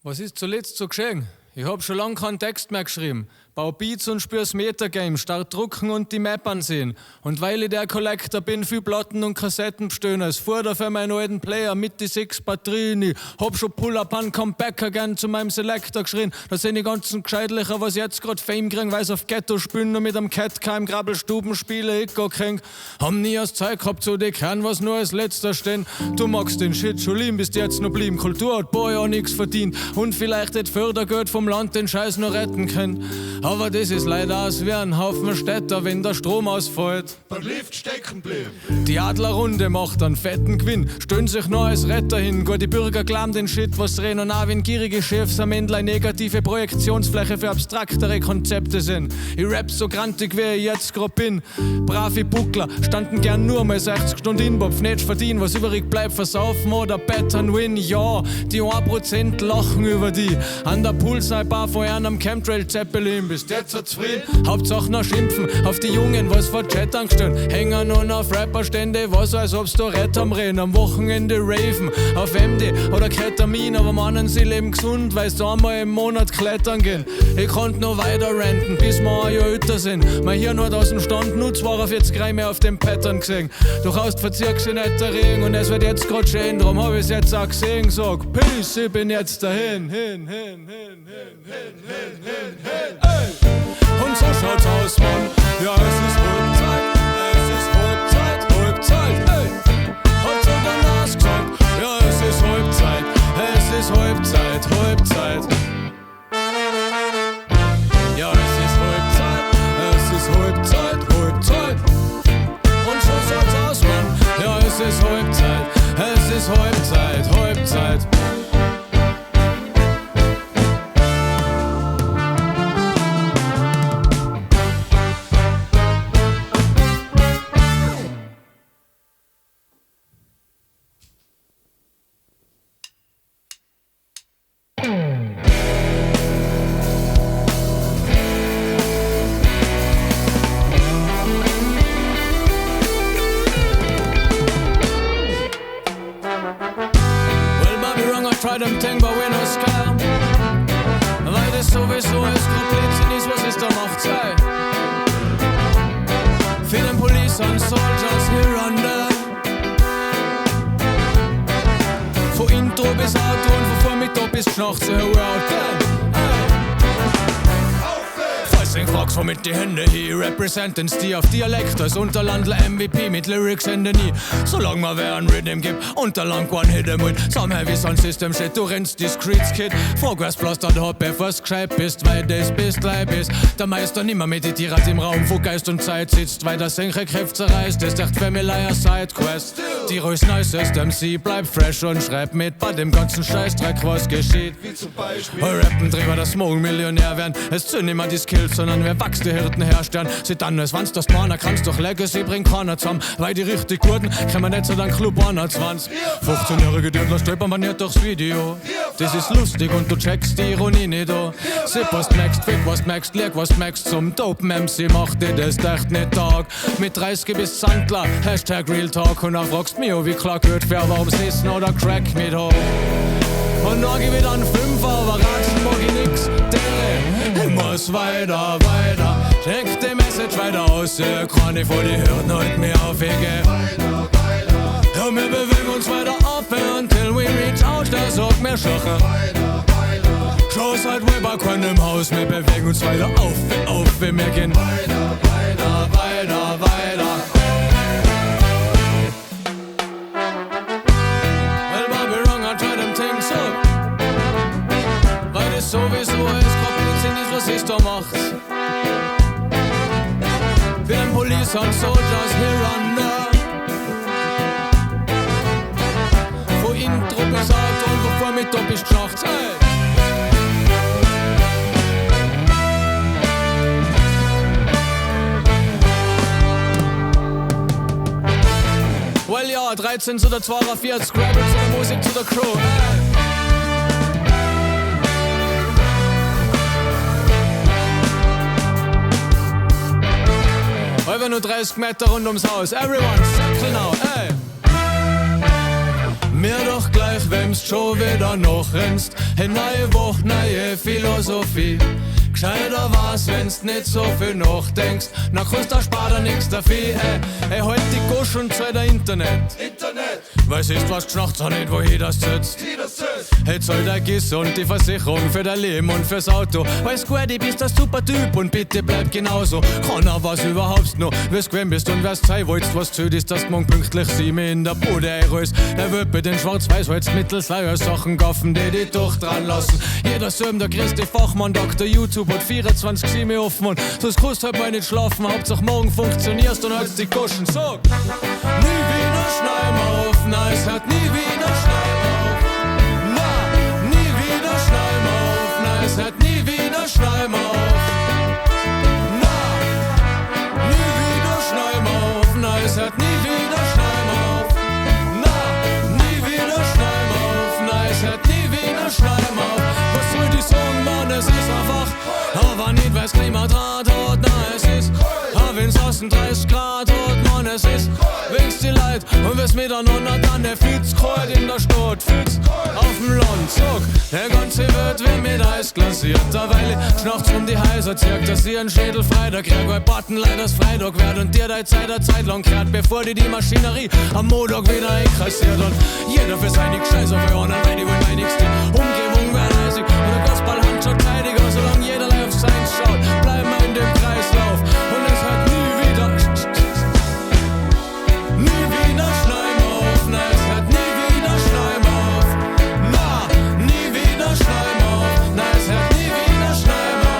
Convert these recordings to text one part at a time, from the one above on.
Was ist zuletzt so geschehen? Ich hab schon lange keinen Text mehr geschrieben. Bau Beats und spür's Metagame, start drucken und die Map ansehen. Und weil ich der Collector bin, viel Platten und Kassetten bestehen. Es fuhr da für meinen alten Player mit die 6 Batterien. Ich hab schon Pull-Up an, Comeback again zu meinem Selector geschrien. Da sind die ganzen Gescheitlicher, was jetzt grad Fame kriegen, weil's auf Ghetto spielen und mit am Catcar im Grabbelstuben spiele, ich go krieg. Haben nie das Zeug gehabt, so die Kern, was nur als letzter stehen. Du magst den Shit schon lieben, bist jetzt noch blieben. Kultur hat Boy auch nix verdient. Und vielleicht hätt Fördergeld vom Land den Scheiß noch retten können. Aber das ist leider aus wie ein Haufen Städter, wenn der Strom ausfällt. Beim Lift stecken bleiben. Die Adlerrunde macht einen fetten Gewinn, stellen sich noch als Retter hin. Gar die Bürger glauben den Shit, was reden und auch wenn gierige Chefs am Ende eine negative Projektionsfläche für abstraktere Konzepte sind. Ich rap so grantig, wie ich jetzt grad bin. Brave Buckler standen gern nur mal 60 Stunden in, Bob nicht verdienen, was übrig bleibt, versaufen oder bet and win. Ja, die 1% lachen über die. An der Poolside-Bar vor einem Chemtrail Zeppelin bist jetzt so zufrieden. Hauptsache noch schimpfen auf die Jungen, was vor Chat angestellt. Hängen nur auf Rapperstände, was als ob's da Rett am Rennen. Am Wochenende raven, auf MD oder Ketamin, aber meinen sie leben gesund, weil's da einmal im Monat klettern gehen. Ich konnt noch weiter ranten, bis wir ein Jahr älter sind. Mein Hirn hat aus dem Stand nur 42 Reime auf dem Pattern gesehen. Durchaus verzirkt sie nicht der Regen und es wird jetzt grad schön, drum hab ich's jetzt auch gesehen. Sag, Peace, ich bin jetzt dahin, hin. Ey. Und so schaut's aus, Mann. Ja, es ist Halbzeit, ey. Hat so der Nas gesagt. Ja, es ist Halbzeit. Ja, es ist Halbzeit. Und so schaut's aus, Mann. Ja, es ist Halbzeit. Them thing, but we no scam. Weil das sowieso ist komplett ist, was ist da macht sei. Für den Police and Soldiers here and there. Von Intro bis Auto und von Vormittag bis Schnauze, we're out there. Fragst, womit die Hände hier representen die auf Dialekt als Unterlandler MVP mit Lyrics Hände nie. Solange man wer ein Rhythm gibt, Unterland one hit em with some heavy sound system shit. Du rennst die Streets, Kid. Vorwärtspflaster, da hab was gescheit bist, weil das bist, leib ist. Der Meister nimmer meditiert im Raum, wo Geist und Zeit sitzt, weil der Senkrekräft zerreißt. Das dacht Family a Sidequest. Die Ruhig nicest MC bleibt fresh und schreibt mit bei dem ganzen Scheißdreck, was geschieht. Wie zum Beispiel Rappen drüber, dass morgen Millionär werden. Es sind nicht mehr die Skills, sondern wer wächst die Hirten herstellen. Sieht dann, als wenn's das Mana kannst, doch Legacy bringt keiner zusammen. Weil die richtig Guten kommen nicht so dann Club 120. 15-jährige Dürtler stolpern man nicht durchs Video. Das ist lustig und du checkst die Ironie nicht da. Sip was merkst, fick was merkst, leg was merkst. Zum Dopen MC macht dir das echt nicht Tag. Mit 30 bis Sandler, Hashtag Real Talk. Und dann fragst mich, wie klar gehört wer, warum Sissen oder Crack mit hoch. Und dann geh wieder an 5, aber ratschen mag ich nix. Ich muss weiter. Schenk die Message weiter aus, kann ich vor die Hürden halt mehr aufhegen. Ja, wir bewegen uns weiter auf, until we reach out, der sagt mir Schacher. Shows halt wohl Balkon im Haus, wir bewegen uns weiter auf, wir gehen weiter. Well, Bobby wrong, I try them things up. Weil das sowieso ist, kompliziert ist, was ich da macht. Wir sind Police and Soldiers here and there. Von Intro bis Auto und von Vormittag bis Nacht. Hey. Well ja, 13 zu der 42, Scrabble zu der Musik zu der Crew. Hey. Über nur 30 Meter rund ums Haus. Everyone, settle now, ey. mir doch gleich, wenn's schon wieder noch rennst. Eine neue Woche, neue Philosophie. Gescheiter war's, wenn's nicht so viel nachdenkst. Na kannst du spart da nix dafür, halt die Gosch und Zeit der Internet. Weiß ist was geschnacht, auch nicht, wo jeder sitzt. Hey, zahlt der Giss und die Versicherung für dein Leben und fürs Auto. Weiß gut, du bist ein super Typ und bitte bleib genauso. Kann auch was überhaupt noch, wie's gewinn bist und wer's sein wolltest, was zählt ist, dass morgen pünktlich 7 in der Bude einrollst. Der wird mit den Schwarz-Weiß-Holz mittels Sachen kaufen, die doch dran lassen. Jeder Söm, der größte Fachmann, Dr. YouTube und 24/7 offen und sonst kannst halt mal nicht schlafen. Hauptsache morgen funktionierst und hältst die Goschen. Sag, nie wieder Schneimer auf, nein, es hat nie wieder Schneimer auf. Na, nie wieder Schneimer auf, nein, es hat nie wieder Schneimer auf. Na, nie wieder Schneimer auf, nein, es hat nie wieder Schneimer auf. Na, nie wieder Schneimer auf, nein, es hat nie wieder Schneimer auf. Was soll die sagen, Mann, es ist einfach. Aber nicht, weil's Klimadraht hat, nein, es ist. Aber wenn's außen 30 Grad hat, Mann, es ist. Wenn's die Leid und wenn's miteinander dann der fühlt's kalt in der Stadt, fühlt's auf dem Land, sag. Der ganze Welt wird mit Eis glasiert, derweil schnachts um die Häuser zirkt, dass ihr einen Schädel frei, der krieg ein Button leiders Freitag wird und dir deine Zeit eine Zeit lang kehrt, bevor die Maschinerie am Montag wieder einkassiert und jeder für seine Scheiß auf euren, weil die wohl meinigste Umgebung wird eisig und der Gospelhand schon teidiger, solange jeder auf seins schaut, bleiben wir in dem Kreislauf und es hat nie wieder Schneimer auf, nein, es hat nie wieder Schneimer auf, na, nie wieder Schneimer auf, nein, es hat nie wieder Schneimer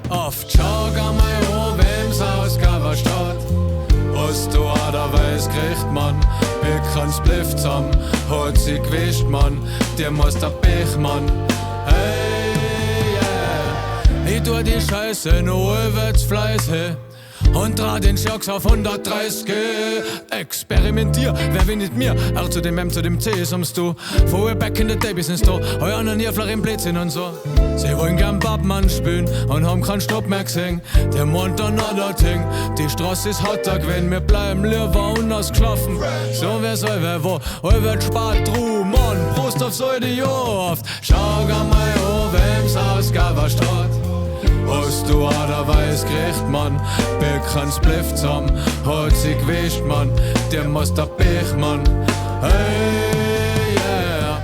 Oft schau an mein Ohr, wem's Ausgabe steht. Was du aderweis kriegt man, bekannt's blifft zusammen, hat sie gewischt man, dir muss der Pech man. Hey, yeah. Ich tu die Scheiße nur übers Fleiße und dreh den Schocks auf 130. Experimentier, wer will nicht mir? R zu dem M zu dem C, samst du. Vorher back in the day bis ins Tor, heuer an ihr flach im Blödsinn und so. Sie wollen gern Babmann spielen und haben keinen Stopp mehr gesehen. Der meint dann Ding, die Straße ist hotter gewesen, wir bleiben lieber unausgeschlafen. So wer soll, wer wo, heu wird spart Ruh, Mann, Prost auf so die Jahr oft. Schau an mein Ohr, wem's Ausgabe steht. Was du aderweis kriegt man, bekannt's blifft zusammen, hat sie gewischt man, der muss der Pech man. Hey, yeah.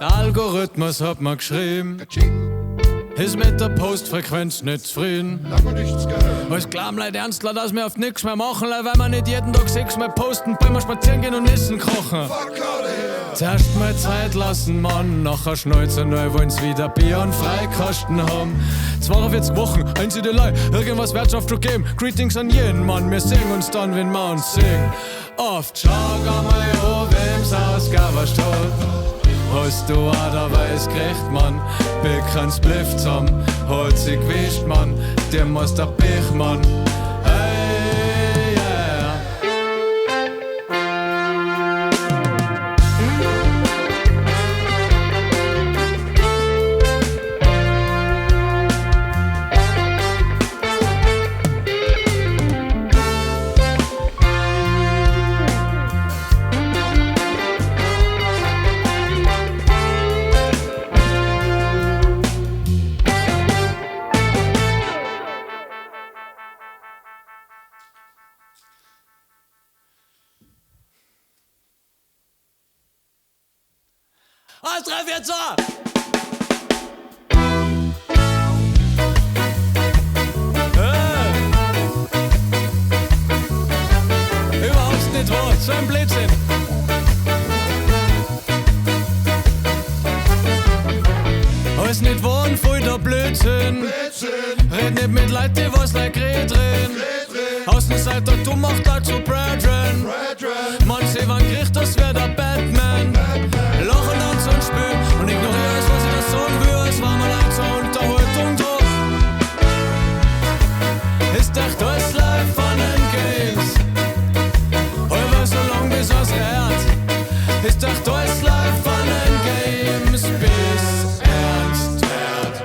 Der Algorithmus hat mir geschrieben, ist mit der Postfrequenz nicht zufrieden. Lange nichts gehört. Als Klamleid ernstler, dass wir auf nix mehr machen, weil wir nicht jeden Tag 6 Mal posten, beim spazieren gehen und Essen kochen. Fuck out of here. Zuerst mal Zeit lassen, Mann, nachher schneuzen neu, wollen's wieder Bier und Freikosten haben. 42 Wochen, Einsiedelei, irgendwas wird's oft schon geben. Greetings an jeden Mann, wir singen uns dann, wenn wir uns singen. Oft schau an mein Ohr, wem's Ausgabe steht. Hast du aderweis gerecht, Mann, Bekannts Bliff zusammen, hat sie gewischt, Mann, der muss der Pech, Mann. Hey, yeah. Eins, drei, vier, zwei! Überhaupt nicht wahr, so ein Blödsinn. Alles nicht wahr und voll der Blödsinn. Red nicht mit Leuten, die was like reden. Außenseiter, du machst dazu Brethren. Man seh wann Gericht, das wär der Batman. Lachen dann zum Spiel und ignorierst, was ich da sagen will. Es war mal ein zur Unterhaltung doch. Ist echt alles live von den Games. Aber so lang bis was hört. Ist echt alles live von den Games. Bis ernst wird.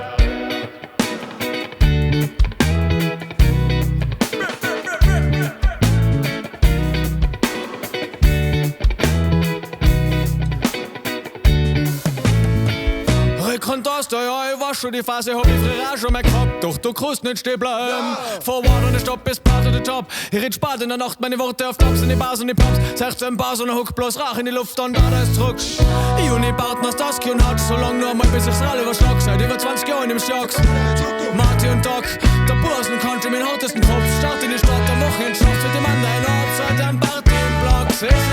Konntest du, ja, ich war schon die Phase, hab ich früher auch schon mal gehabt. Doch du kannst nicht stehen bleiben. Forward und Stopp ist part of the job. Ich red spät in der Nacht, meine Worte auf Tops in die Bars und die Pops. 16 Bars und ein Hook, bloß Rauch in die Luft und da ist zurück. Juni baut noch Starsky und Hutch, so lang nur mal bis ich's Rall überschlag. Seit über 20 Jahren im Stocks. Marty und Doc, der Bursen Country mit hartesten Kopf. Start in die Stadt, am Wochenende schafft mit dem anderen ab. Seit ein Party im Block.